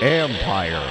Empire.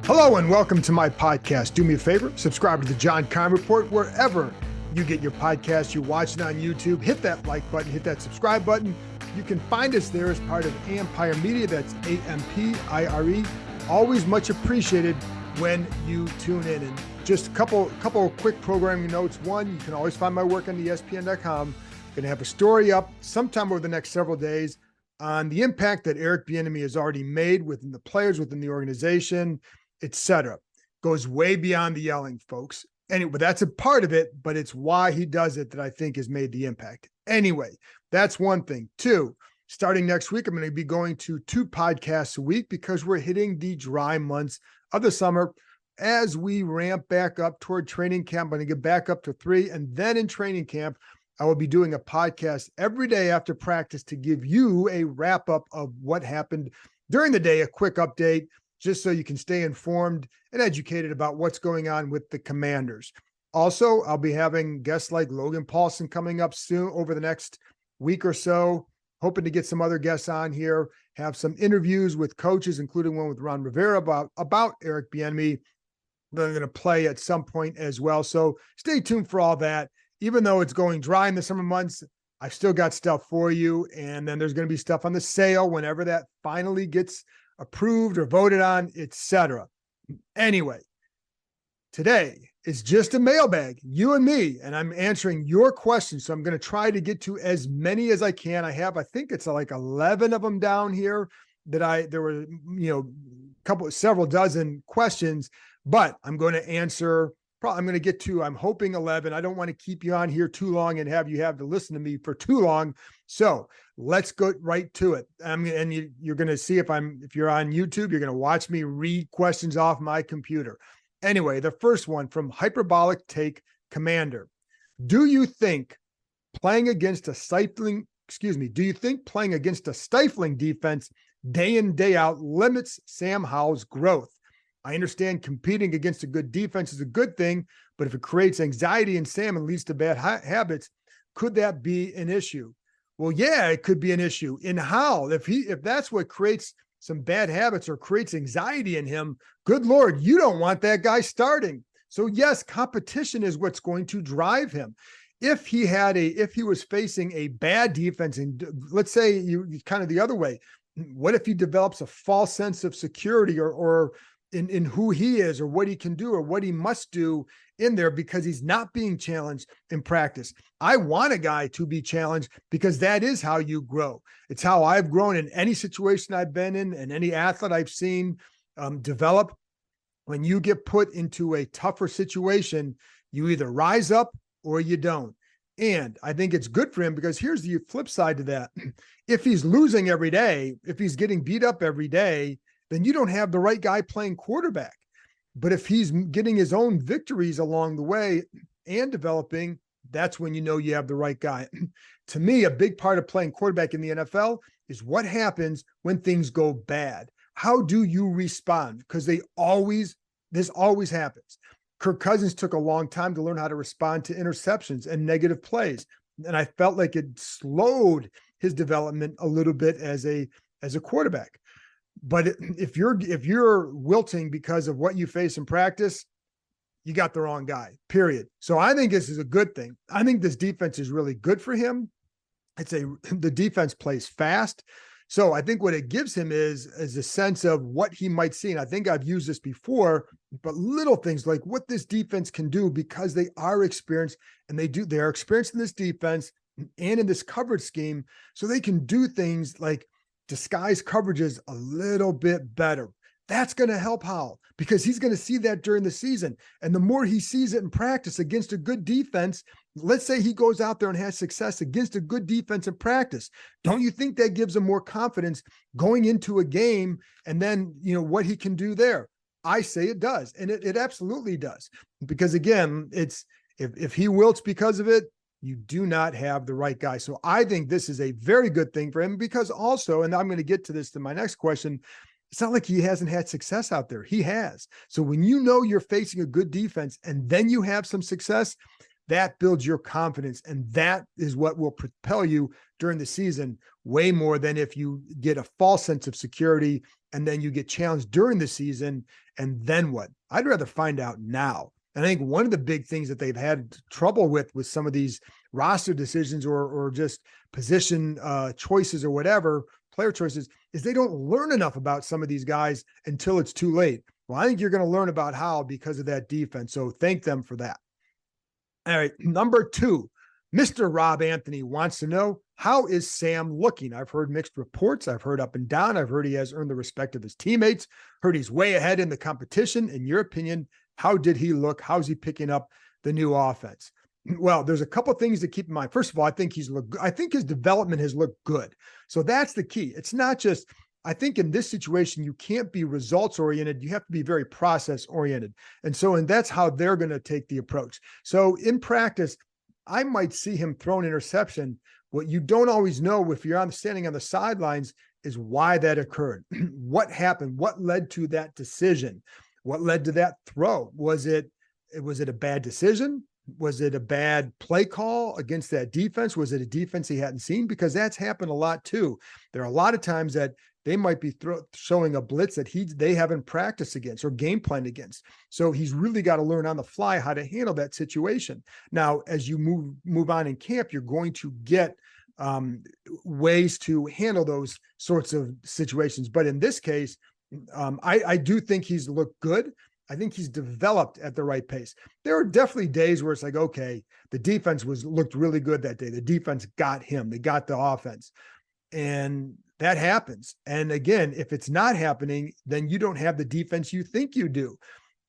Hello and welcome to my podcast. Do me a favor, subscribe to the John Keim Report wherever you get your podcast. You're watching on YouTube, hit that like button, hit that subscribe button. You can find us there as part of Empire Media. That's AMPIRE. Always much appreciated when you tune in. And just a couple of quick programming notes. One, you can always find my work on ESPN.com. Going to have a story up sometime over the next several days on the impact that Eric Bieniemy has already made within the players, within the organization, etc. Goes way beyond the yelling, folks. Anyway, but that's a part of it, but it's why he does it that I think has made the impact. Anyway, that's one thing. Two, starting next week, I'm going to be going to 2 podcasts a week because we're hitting the dry months of the summer. As we ramp back up toward training camp, I'm going to get back up to 3. And then in training camp, I will be doing a podcast every day after practice to give you a wrap up of what happened during the day, a quick update, just so you can stay informed and educated about what's going on with the Commanders. Also, I'll be having guests like Logan Paulson coming up soon over the next week or so, hoping to get some other guests on here, have some interviews with coaches, including one with Ron Rivera about Eric Bieniemy that I'm going to play at some point as well. So stay tuned for all that. Even though it's going dry in the summer months, I've still got stuff for you. And then there's going to be stuff on the sale whenever that finally gets approved or voted on, etc. Anyway, today is just a mailbag, you and me, and I'm answering your questions. So I'm going to try to get to as many as I can. I think it's like 11 of them down here there were, several dozen questions, but I'm going to answer. I'm going to get to, I'm hoping 11. I don't want to keep you on here too long and have to listen to me for too long. So let's go right to it. You're going to see if you're on YouTube, you're going to watch me read questions off my computer. Anyway, the first one from Hyperbolic Take Commander. Do you think playing against a stifling defense day in, day out limits Sam Howell's growth? I understand competing against a good defense is a good thing, but if it creates anxiety in Sam and leads to bad habits, could that be an issue? Well, yeah, it could be an issue. In Howell, if that's what creates some bad habits or creates anxiety in him, good Lord, you don't want that guy starting. So yes, competition is what's going to drive him. If he was facing a bad defense, and let's say you kind of the other way, what if he develops a false sense of security or in who he is or what he can do or what he must do in there because he's not being challenged in practice? I want a guy to be challenged because that is how you grow. It's how I've grown in any situation I've been in and any athlete I've seen develop. When you get put into a tougher situation, you either rise up or you don't. And I think it's good for him because here's the flip side to that. If he's losing every day, if he's getting beat up every day, then you don't have the right guy playing quarterback. But if he's getting his own victories along the way and developing, that's when you know you have the right guy. To me, a big part of playing quarterback in the NFL is what happens when things go bad. How do you respond? Because this always happens. Kirk Cousins took a long time to learn how to respond to interceptions and negative plays. And I felt like it slowed his development a little bit as a quarterback. But if you're wilting because of what you face in practice, you got the wrong guy, period. So I think this is a good thing. I think this defense is really good for him. The defense plays fast. So I think what it gives him is a sense of what he might see. And I think I've used this before, but little things like what this defense can do because they are experienced and they are experienced in this defense and in this coverage scheme. So they can do things like disguise coverages a little bit better. That's going to help Howell because he's going to see that during the season. And the more he sees it in practice against a good defense, let's say he goes out there and has success against a good defense in practice. Don't you think that gives him more confidence going into a game and then, what he can do there? I say it does. And it absolutely does. Because again, if he wilts because of it, you do not have the right guy. So I think this is a very good thing for him because also, and I'm going to get to this to my next question, It's not like he hasn't had success out there. He has. So when you know you're facing a good defense and then you have some success, that builds your confidence. And that is what will propel you during the season way more than if you get a false sense of security and then you get challenged during the season. And then what? I'd rather find out now. And I think one of the big things that they've had trouble with some of these roster decisions or just position choices or whatever, player choices, is they don't learn enough about some of these guys until it's too late. Well, I think you're going to learn about how because of that defense. So thank them for that. All right, number 2, Mr. Rob Anthony wants to know, how is Sam looking? I've heard mixed reports. I've heard up and down. I've heard he has earned the respect of his teammates, heard he's way ahead in the competition. In your opinion, how did he look? How's he picking up the new offense? Well, there's a couple of things to keep in mind. First of all, I think his development has looked good. So that's the key. It's not just, I think in this situation, you can't be results oriented. You have to be very process oriented. And that's how they're going to take the approach. So in practice, I might see him throw an interception. What you don't always know if you're standing on the sidelines is why that occurred. What happened? What led to that decision? What led to that throw? Was it a bad decision? Was it a bad play call against that defense? Was it a defense he hadn't seen? Because that's happened a lot too. There are a lot of times that they might be showing a blitz that they haven't practiced against or game planned against. So he's really got to learn on the fly how to handle that situation. Now, as you move on in camp, you're going to get ways to handle those sorts of situations. But in this case, I do think he's looked good. I think he's developed at the right pace. There are definitely days where it's like, okay, the defense looked really good that day. The defense got him. They got the offense. And that happens. And again, if it's not happening, then you don't have the defense you think you do.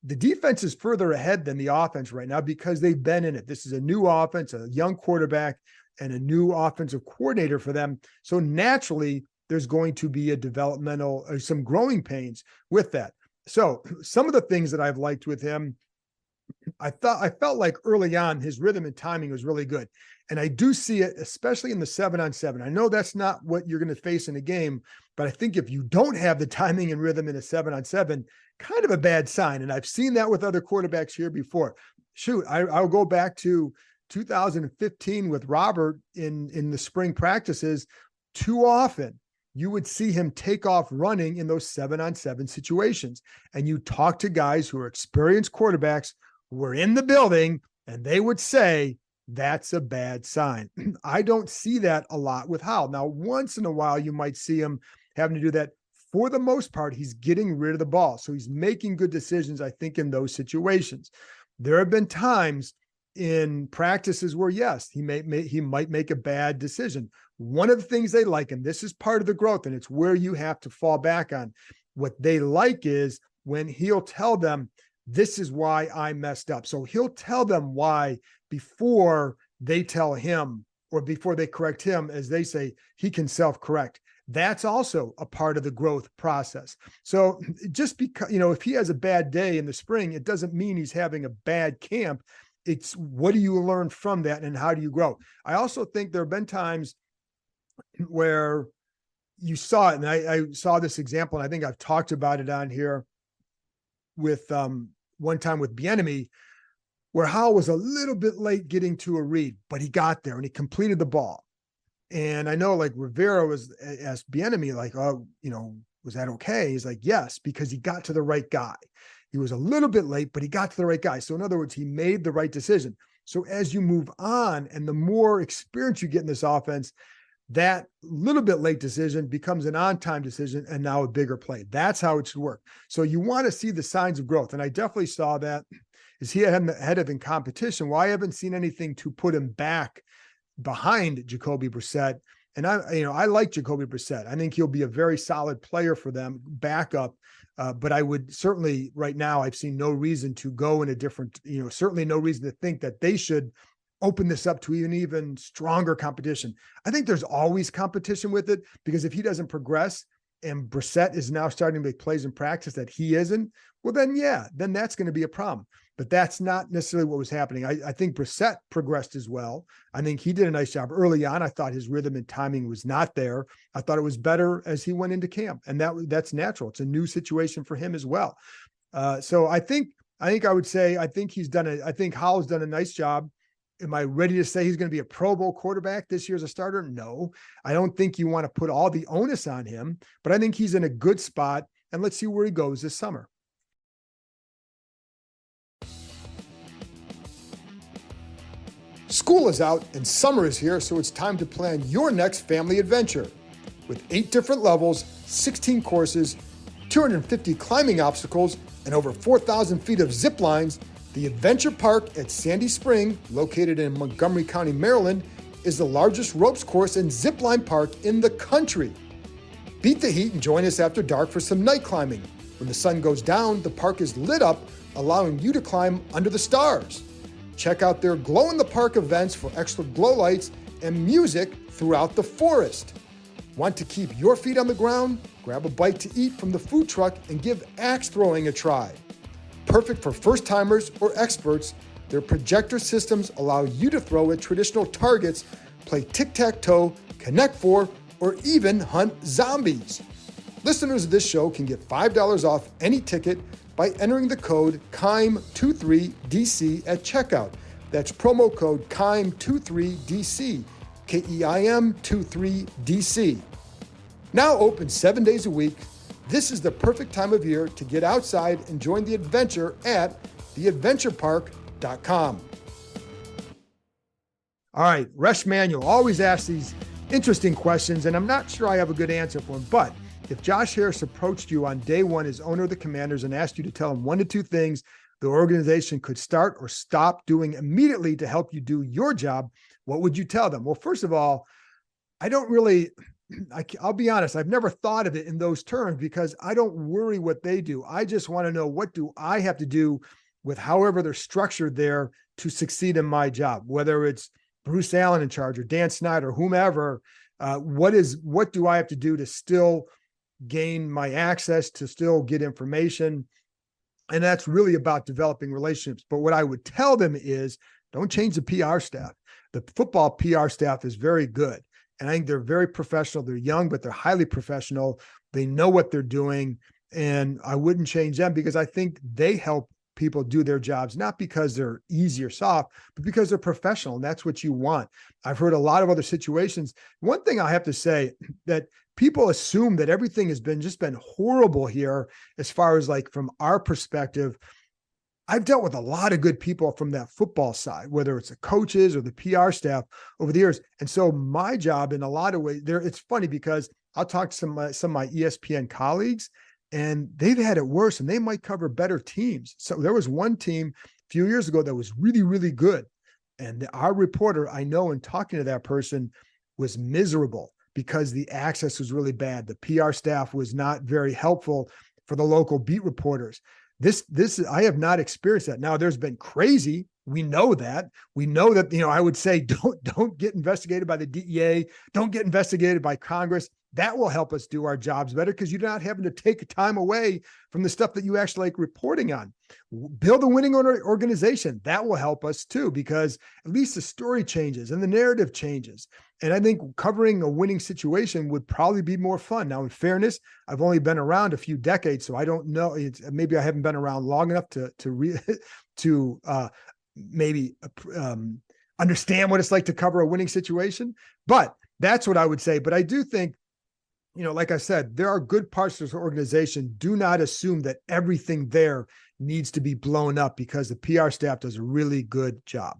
The defense is further ahead than the offense right now because they've been in it. This is a new offense, a young quarterback, and a new offensive coordinator for them. So naturally, there's going to be a developmental or some growing pains with that. So some of the things that I've liked with him, I felt like early on his rhythm and timing was really good. And I do see it, especially in the 7-on-7. I know that's not what you're going to face in a game, but I think if you don't have the timing and rhythm in a 7-on-7, kind of a bad sign. And I've seen that with other quarterbacks here before. Shoot, I'll go back to 2015 with Robert in the spring practices. Too often you would see him take off running in those 7-on-7 situations. And you talk to guys who are experienced quarterbacks who were in the building, and they would say, that's a bad sign. I don't see that a lot with Howell. Now, once in a while, you might see him having to do that. For the most part, he's getting rid of the ball. So he's making good decisions, I think, in those situations. There have been times in practices where, yes, he might make a bad decision. One of the things they like, and this is part of the growth, and it's where you have to fall back on, what they like is when he'll tell them, this is why I messed up. So he'll tell them why before they tell him or before they correct him, as they say, he can self-correct. That's also a part of the growth process. So just because, if he has a bad day in the spring, it doesn't mean he's having a bad camp. It's what do you learn from that and how do you grow? I also think there have been times where you saw it, and I saw this example, and I think I've talked about it on here with one time with Bieniemy, where Howell was a little bit late getting to a read, but he got there and he completed the ball. And I know like Rivera asked Bieniemy, like, oh, was that okay? He's like, yes, because he got to the right guy. He was a little bit late, but he got to the right guy. So in other words, he made the right decision. So as you move on and the more experience you get in this offense, that little bit late decision becomes an on-time decision and now a bigger play. That's how it should work. So you want to see the signs of growth. And I definitely saw that. Is he ahead of in competition? Well, I haven't seen anything to put him back behind Jacoby Brissett. And I like Jacoby Brissett. I think he'll be a very solid player for them, backup. But I would certainly right now, I've seen no reason to go in a different, certainly no reason to think that they should open this up to even stronger competition. I think there's always competition with it because if he doesn't progress and Brissett is now starting to make plays in practice that he isn't, well, then that's going to be a problem. but that's not necessarily what was happening. I think Brissett progressed as well. I think he did a nice job early on. I thought his rhythm and timing was not there. I thought it was better as he went into camp, and that's natural. It's a new situation for him as well. So I think I would say I think Howell's done a nice job. Am I ready to say he's going to be a Pro Bowl quarterback this year as a starter? No, I don't think you want to put all the onus on him, but I think he's in a good spot, and let's see where he goes this summer. School is out and summer is here, so it's time to plan your next family adventure. With 8 different levels, 16 courses, 250 climbing obstacles, and over 4,000 feet of zip lines, the Adventure Park at Sandy Spring, located in Montgomery County, Maryland, is the largest ropes course and zip line park in the country. Beat the heat and join us after dark for some night climbing. When the sun goes down, the park is lit up, allowing you to climb under the stars. Check out their glow-in-the-park events for extra glow lights and music throughout the forest. Want to keep your feet on the ground? Grab a bite to eat from the food truck and give axe throwing a try. Perfect for first-timers or experts, their projector systems allow you to throw at traditional targets, play tic-tac-toe, Connect Four, or even hunt zombies. Listeners of this show can get $5 off any ticket by entering the code KEIM23DC at checkout. That's promo code KEIM23DC, KEIM23DC. Now open 7 days a week, this is the perfect time of year to get outside and join the adventure at theadventurepark.com. All right, Resh Manuel always asks these interesting questions, and I'm not sure I have a good answer for him, but if Josh Harris approached you on day one as owner of the Commanders and asked you to tell him 1 to 2 things the organization could start or stop doing immediately to help you do your job, what would you tell them? Well, first of all, I'll be honest, I've never thought of it in those terms because I don't worry what they do. I just want to know, what do I have to do with however they're structured there to succeed in my job, whether it's Bruce Allen in charge or Dan Snyder, whomever. What do I have to do to still gain my access, to still get information? And that's really about developing relationships. But what I would tell them is, don't change the PR staff. The football PR staff is very good. And I think they're very professional. They're young, but they're highly professional. They know what they're doing. And I wouldn't change them because I think they help people do their jobs, not because they're easy or soft, but because they're professional. And that's what you want. I've heard a lot of other situations. One thing I have to say, that people assume that everything has been horrible here as far as like from our perspective. I've dealt with a lot of good people from that football side, whether it's the coaches or the PR staff over the years. And so my job in a lot of ways it's funny because I'll talk to some of my ESPN colleagues and they've had it worse and they might cover better teams. So there was one team a few years ago that was really, really good. And our reporter, I know, in talking to that person, was miserable because the access was really bad. The PR staff was not very helpful for the local beat reporters. This I have not experienced that. Now there's been crazy. We know that, I would say don't get investigated by the DEA. Don't get investigated by Congress. That will help us do our jobs better because you're not having to take time away from the stuff that you actually like reporting on. Build a winning organization. That will help us too, because at least the story changes and the narrative changes. And I think covering a winning situation would probably be more fun. Now, in fairness, I've only been around a few decades, so I don't know. Maybe I haven't been around long enough to understand what it's like to cover a winning situation. But that's what I would say. But I do think, like I said, there are good parts of this organization. Do not assume that everything there needs to be blown up because the PR staff does a really good job.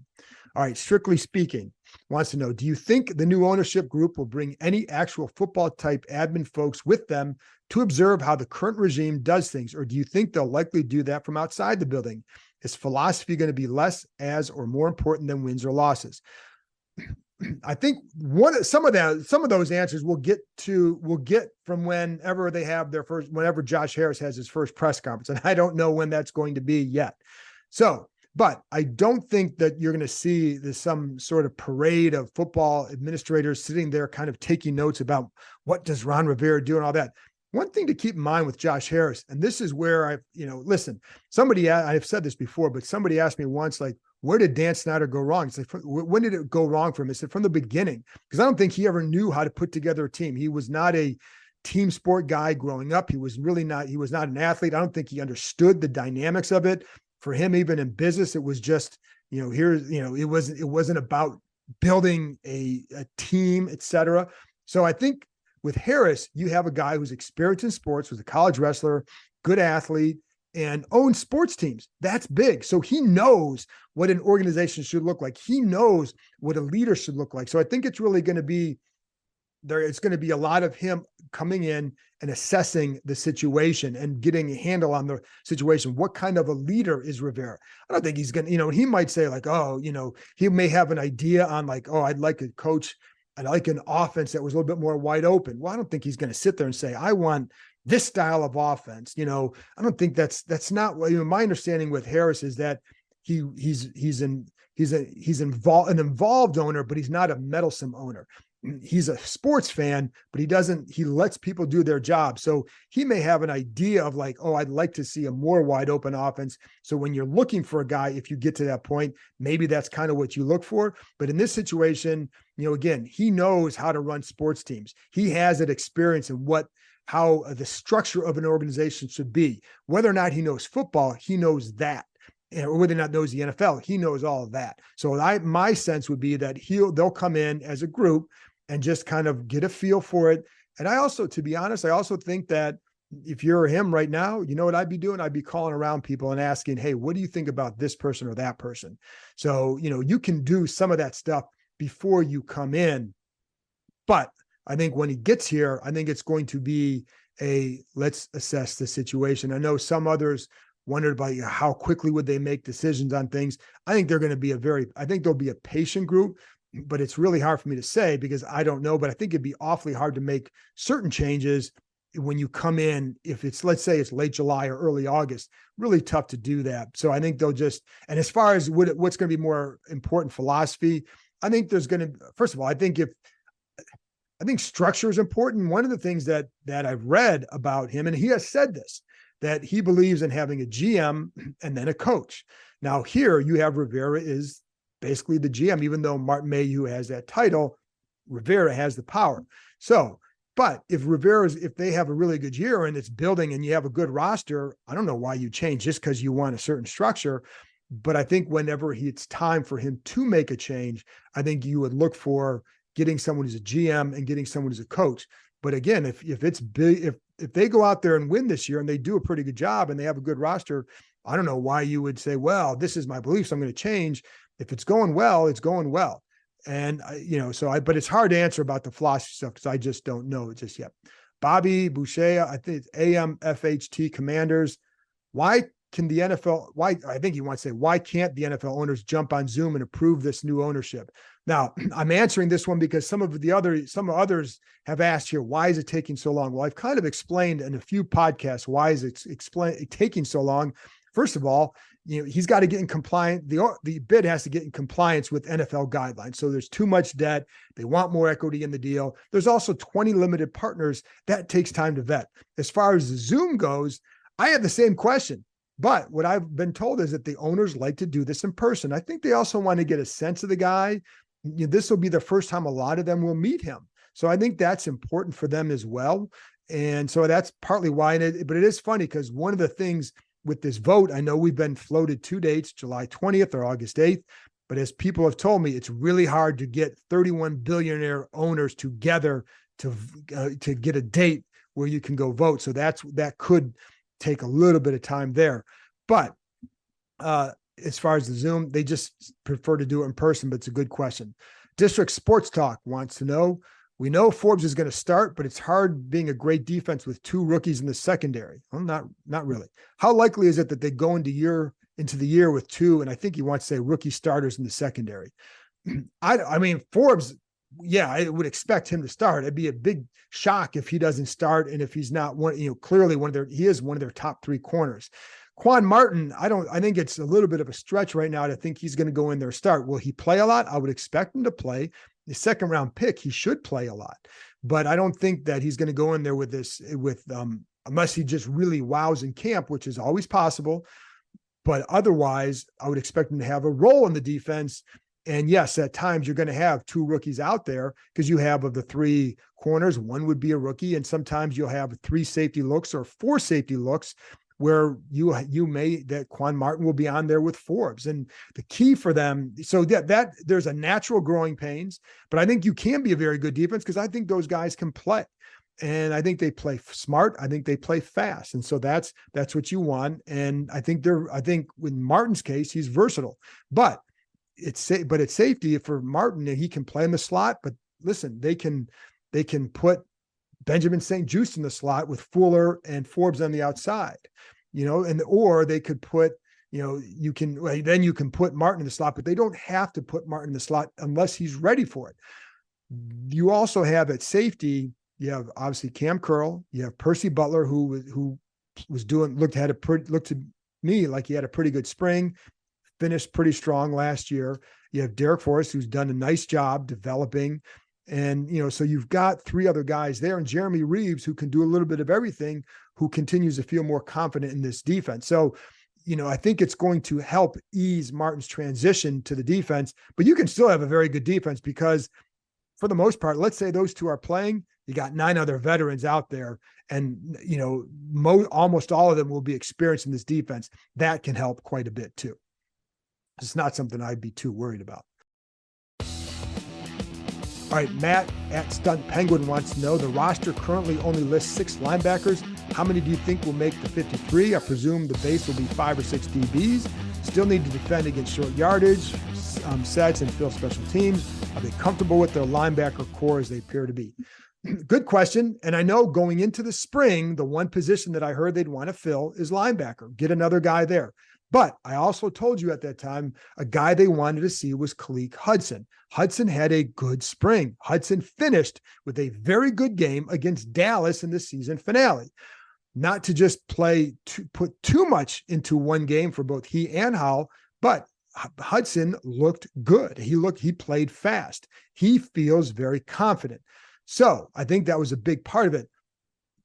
All right, Strictly Speaking wants to know, do you think the new ownership group will bring any actual football type admin folks with them to observe how the current regime does things? Or do you think they'll likely do that from outside the building? Is philosophy going to be less as or more important than wins or losses? I think some of those answers we'll get from whenever Josh Harris has his first press conference. And I don't know when that's going to be yet. But I don't think that you're going to see some sort of parade of football administrators sitting there kind of taking notes about what does Ron Rivera do and all that. one thing to keep in mind with Josh Harris, and this is where listen, I've said this before, but somebody asked me once, like, where did Dan Snyder go wrong? It's like, when did it go wrong for him? I said, from the beginning, because I don't think he ever knew how to put together a team. He was not a team sport guy growing up. He was not an athlete. I don't think he understood the dynamics of it. For him, even in business, it was just, it wasn't about building a team, et cetera. So I think with Harris, you have a guy who's experienced in sports, was a college wrestler, good athlete, and owns sports teams. That's big. So he knows what an organization should look like. He knows what a leader should look like. So I think it's really going to be there. It's going to be a lot of him coming in and assessing the situation and getting a handle on the situation. What kind of a leader is Rivera? I don't think he's going to, he might say like, he may have an idea on like, I'd like a coach. I'd like an offense that was a little bit more wide open. Well, I don't think he's going to sit there and say, I want this style of offense. I don't think that's not what, my understanding with Harris is that he's an involved owner, but he's not a meddlesome owner. He's a sports fan, but he lets people do their job. So he may have an idea of like, I'd like to see a more wide open offense. So when you're looking for a guy, if you get to that point, maybe that's kind of what you look for. But in this situation, again, he knows how to run sports teams. He has that experience in how the structure of an organization should be. Whether or not he knows football, he knows that. Or whether or not knows the NFL, he knows all of that. So my sense would be that they'll come in as a group and just kind of get a feel for it. And to be honest, I also think that if you're him right now, you know what I'd be doing? I'd be calling around people and asking, hey, what do you think about this person or that person? So, you can do some of that stuff before you come in. But I think when he gets here, I think it's going to be let's assess the situation. I know some others wondered about how quickly would they make decisions on things. I think they're going to be I think there'll be a patient group, but it's really hard for me to say because I don't know, but I think it'd be awfully hard to make certain changes when you come in, if let's say it's late July or early August, really tough to do that. So I think and as far as what's going to be more important philosophy, I think first of all, I think structure is important. One of the things that I've read about him, and he has said this, that he believes in having a GM and then a coach. Now here you have Rivera is basically the GM, even though Martin Mayhew has that title, Rivera has the power. So, but if they have a really good year and it's building and you have a good roster, I don't know why you change just because you want a certain structure. But I think whenever it's time for him to make a change, I think you would look for getting someone who's a GM and getting someone who's a coach. But again, if it's big, if they go out there and win this year and they do a pretty good job and they have a good roster, I don't know why you would say, well, this is my belief, so I'm going to change. If it's going well, it's going well. And, but it's hard to answer about the philosophy stuff because I just don't know it just yet. Bobby Boucher, I think it's AMFHT Commanders. Why can the NFL, I think he wants to say, why can't the NFL owners jump on Zoom and approve this new ownership? Now, I'm answering this one because some others have asked here, why is it taking so long? Well, I've kind of explained in a few podcasts, why is it taking so long? First of all, he's got to get in compliance. The bid has to get in compliance with NFL guidelines. So there's too much debt. They want more equity in the deal. There's also 20 limited partners. That takes time to vet. As far as the Zoom goes, I had the same question. But what I've been told is that the owners like to do this in person. I think they also want to get a sense of the guy. This will be the first time a lot of them will meet him. So I think that's important for them as well. And so that's partly why. But it is funny because one of the things with this vote, I know we've been floated 2 dates, July 20th or August 8th. But as people have told me, it's really hard to get 31 billionaire owners together to get a date where you can go vote. So that could take a little bit of time there. But as far as the Zoom, they just prefer to do it in person, but it's a good question. District Sports Talk wants to know, we know Forbes is going to start, but it's hard being a great defense with 2 rookies in the secondary. Well, not really. How likely is it that they go into the year with 2, and I think he wants to say rookie starters in the secondary? I mean, Forbes, yeah, I would expect him to start. It'd be a big shock if he doesn't start. And if he's not clearly he is one of their top 3 corners. Quan Martin, I think it's a little bit of a stretch right now to think he's going to go in there and start. Will he play a lot? I would expect him to play. The second round pick, he should play a lot. but I don't think that he's going to go in there with this, unless he just really wows in camp, which is always possible. But otherwise, I would expect him to have a role in the defense. And yes, at times you're going to have two rookies out there because you have, of the three corners, one would be a rookie. And sometimes you'll have 3 safety looks or 4 safety looks where that Quan Martin will be on there with Forbes. And the key for them, so that there's a natural growing pains, but I think you can be a very good defense because I think those guys can play. And I think they play smart. I think they play fast. And so that's what you want. And I think in Martin's case, he's versatile, but it's safety for Martin, and he can play in the slot. But listen, they can put Benjamin St. Juste in the slot with Fuller and Forbes on the outside, or they could put, you can put Martin in the slot, but they don't have to put Martin in the slot unless he's ready for it. You also have at safety, you have obviously Cam Curl, you have Percy Butler, who looked to me like he had a pretty good spring, finished pretty strong last year. You have Derek Forrest, who's done a nice job developing. And, so you've got 3 other guys there, and Jeremy Reeves, who can do a little bit of everything, who continues to feel more confident in this defense. So, I think it's going to help ease Martin's transition to the defense, but you can still have a very good defense because for the most part, let's say those 2 are playing, you got 9 other veterans out there, and, almost all of them will be experienced in this defense. That can help quite a bit too. It's not something I'd be too worried about. All right, Matt at Stunt Penguin wants to know, the roster currently only lists 6 linebackers. How many do you think will make the 53? I presume the base will be 5 or 6 DBs. Still need to defend against short yardage, sets, and fill special teams. Are they comfortable with their linebacker core as they appear to be? Good question. And I know going into the spring, the one position that I heard they'd want to fill is linebacker. Get another guy there. But I also told you at that time, a guy they wanted to see was Khaleke Hudson. Hudson had a good spring. Hudson finished with a very good game against Dallas in the season finale. Not to just put too much into one game for both he and Howell, but Hudson looked good. He played fast. He feels very confident. So I think that was a big part of it.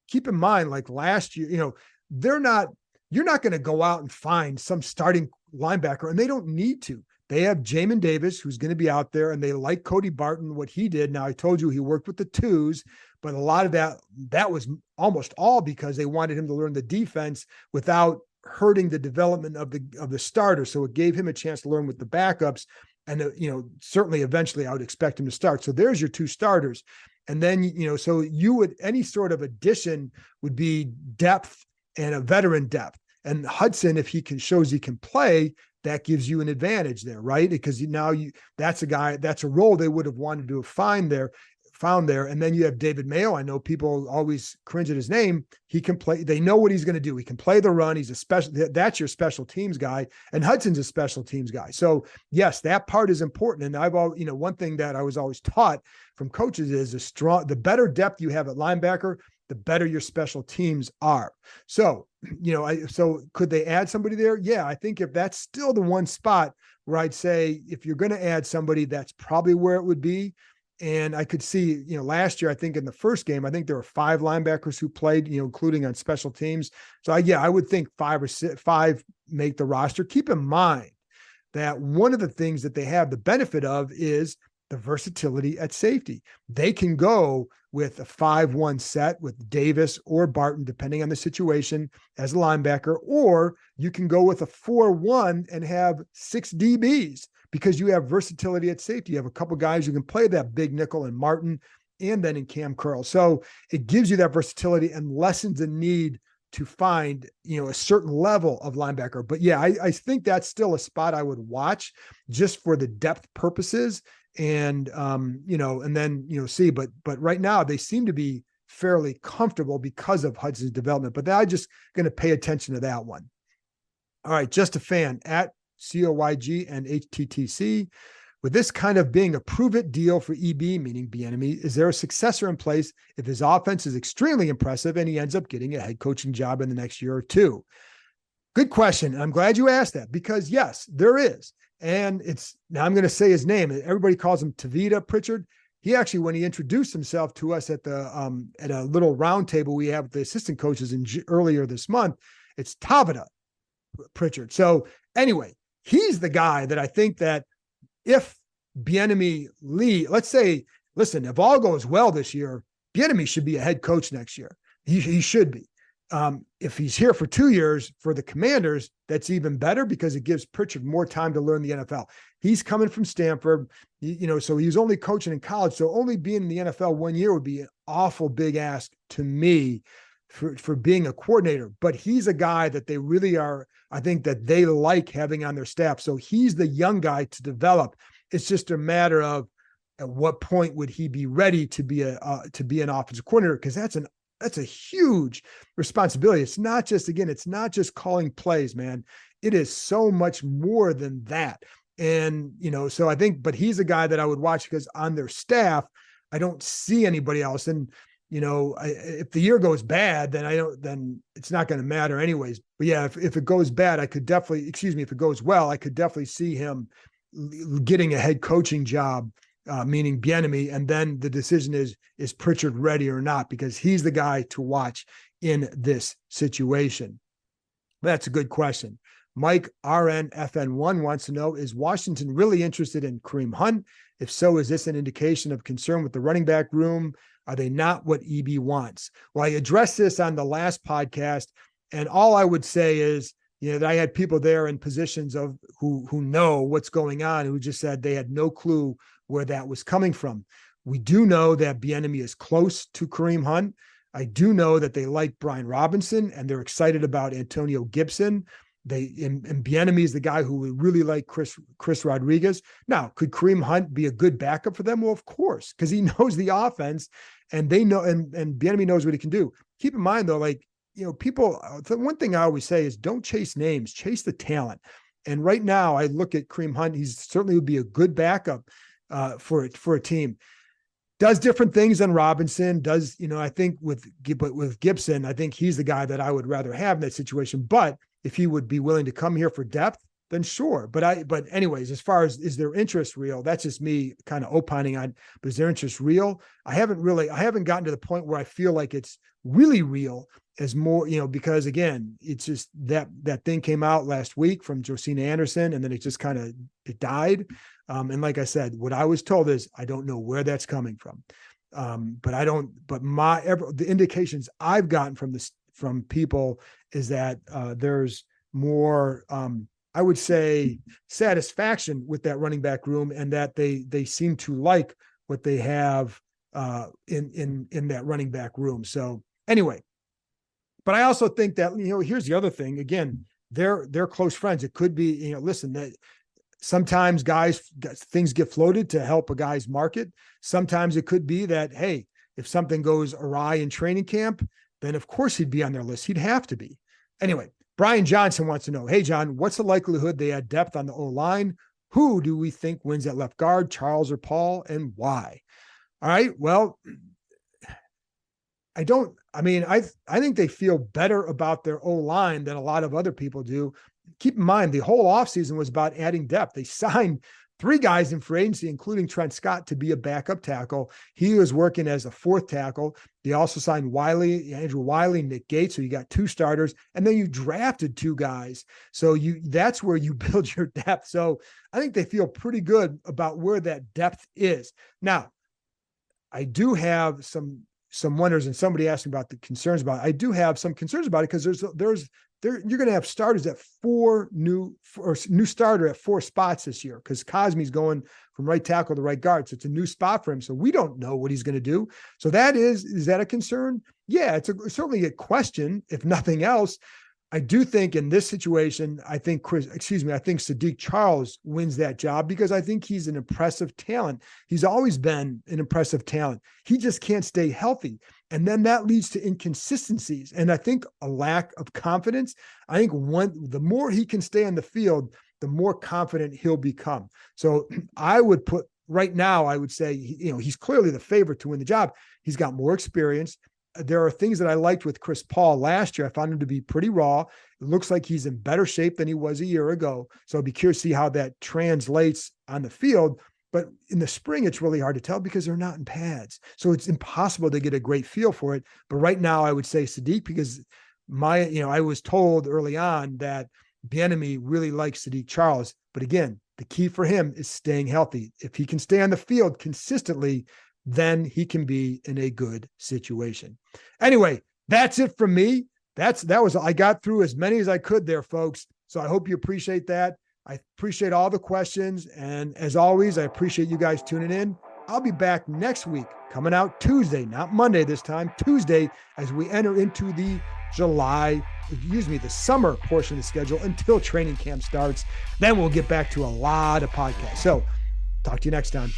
Keep in mind, like last year, you're not going to go out and find some starting linebacker, and they don't need to. They have Jamin Davis, who's going to be out there, and they like Cody Barton, what he did. Now, I told you he worked with the 2s, but a lot of that was almost all because they wanted him to learn the defense without hurting the development of the starter. So it gave him a chance to learn with the backups. And, certainly eventually I would expect him to start. So there's your 2 starters. And then, any sort of addition would be depth and a veteran depth. And Hudson, if shows he can play, that gives you an advantage there, right? Because that's a role they would have wanted to have found there. And then you have David Mayo. I know people always cringe at his name. He can play. They know what he's going to do. He can play the run. That's your special teams guy. And Hudson's a special teams guy. So yes, that part is important. And one thing that I was always taught from coaches is the better depth you have at linebacker, the better your special teams are. So, so could they add somebody there? Yeah, I think if that's still the one spot where I'd say, if you're going to add somebody, that's probably where it would be. And I could see, last year, I think in the first game, I think there were 5 linebackers who played, including on special teams. So I would think 5 or 6, 5 make the roster. Keep in mind that one of the things that they have the benefit of is the versatility at safety. They can go with a 5-1 set with Davis or Barton, depending on the situation, as a linebacker, or you can go with a 4-1 and have 6 DBs because you have versatility at safety. You have a couple guys who can play that big nickel in Martin and then in Cam Curl. So it gives you that versatility and lessens the need to find, a certain level of linebacker. But yeah, I think that's still a spot I would watch just for the depth purposes. And, and then, see, but right now they seem to be fairly comfortable because of Hudson's development, but I'm just going to pay attention to that one. All right. Just a fan at COYG and HTTC. With this kind of being a prove it deal for EB, meaning Bieniemy, is there a successor in place if his offense is extremely impressive and he ends up getting a head coaching job in the next year or 2? Good question. And I'm glad you asked that because yes, there is. And now I'm going to say his name. Everybody calls him Tavita Pritchard. he actually, when he introduced himself to us at a little round table we have with the assistant coaches earlier this month, it's Tavita Pritchard. So anyway, he's the guy that I think that if Bieniemy Lee, let's say, listen, if all goes well this year, Bieniemy should be a head coach next year. He should be. If he's here for 2 years for the Commanders, that's even better because it gives Pritchard more time to learn the NFL. He's coming from Stanford, so he was only coaching in college. So only being in the NFL 1 year would be an awful big ask to me for being a coordinator. But he's a guy that they really are, I think that they like having on their staff. So he's the young guy to develop. It's just a matter of at what point would he be ready to be an offensive coordinator? Because that's a huge responsibility. It's not just calling plays, man. It is so much more than that. And, so I think, but he's a guy that I would watch because on their staff, I don't see anybody else. And, if the year goes bad, then it's not going to matter anyways. But yeah, if it goes bad, if it goes well, I could definitely see him getting a head coaching job, meaning Bieniemy. And then the decision is Pritchard ready or not? Because he's the guy to watch in this situation. That's a good question. Mike RNFN1 wants to know, is Washington really interested in Kareem Hunt? If so, is this an indication of concern with the running back room? Are they not what EB wants? Well, I addressed this on the last podcast, and all I would say is, that I had people there in positions of who know what's going on, who just said they had no clue where that was coming from. We do know that Bieniemy is close to Kareem Hunt. I do know that they like Brian Robinson and they're excited about Antonio Gibson. And Bieniemy is the guy who would really like Chris Rodriguez. Now, could Kareem Hunt be a good backup for them? Well, of course, because he knows the offense and they know, and Bieniemy knows what he can do. Keep in mind though, people, the one thing I always say is don't chase names, chase the talent. And right now I look at Kareem Hunt. He certainly would be a good backup for a team. Does different things than Robinson. I think with Gibson, I think he's the guy that I would rather have in that situation. But if he would be willing to come here for depth, then sure. But anyways, as far as is their interest real, that's just me kind of opining on, but is their interest real? I haven't gotten to the point where I feel like it's really real as more, because again, it's just that thing came out last week from Josina Anderson and then it just it died. And like I said, what I was told is I don't know where that's coming from. But the indications I've gotten from people is that there's more, I would say, satisfaction with that running back room, and that they seem to like what they have in that running back room. So anyway, but I also think that here's the other thing. Again, they're close friends. It could be listen, that sometimes things get floated to help a guy's market. Sometimes it could be that, hey, if something goes awry in training camp, then of course he'd be on their list. He'd have to be. Anyway, Brian Johnson wants to know, hey, John, what's the likelihood they add depth on the O-line? Who do we think wins at left guard, Charles or Paul, and why? All right, well, I think they feel better about their O-line than a lot of other people do. Keep in mind, the whole offseason was about adding depth. They signed 3 guys in free agency, including Trent Scott, to be a backup tackle. He was working as a 4th tackle. They also signed Andrew Wiley, Nick Gates. So you got 2 starters, and then you drafted 2 guys. So that's where you build your depth. So I think they feel pretty good about where that depth is. Now, I do have some wonders, and somebody asked me about the concerns about it. I do have some concerns about it because you're going to have starters at 4 new starter at 4 spots this year, because Cosme's going from right tackle to right guard. So it's a new spot for him. So we don't know what he's going to do. So is that a concern? Yeah, it's certainly a question, if nothing else. I do think in this situation, I think Sadiq Charles wins that job because I think he's an impressive talent. He's always been an impressive talent. He just can't stay healthy. And then that leads to inconsistencies. And I think a lack of confidence. I think the more he can stay on the field, the more confident he'll become. So I would say, he's clearly the favorite to win the job. He's got more experience. There are things that I liked with Chris Paul last year. I found him to be pretty raw. It looks like he's in better shape than he was a year ago. So I'll be curious to see how that translates on the field. But in the spring, it's really hard to tell because they're not in pads. So it's impossible to get a great feel for it. But right now, I would say Sadiq, because I was told early on that Bieniemy really likes Sadiq Charles. But again, the key for him is staying healthy. If he can stay on the field consistently, then he can be in a good situation. Anyway, that's it from me. I got through as many as I could there, folks. So I hope you appreciate that. I appreciate all the questions. And as always, I appreciate you guys tuning in. I'll be back next week, coming out Tuesday, not Monday this time, Tuesday, as we enter into the summer portion of the schedule until training camp starts. Then we'll get back to a lot of podcasts. So talk to you next time.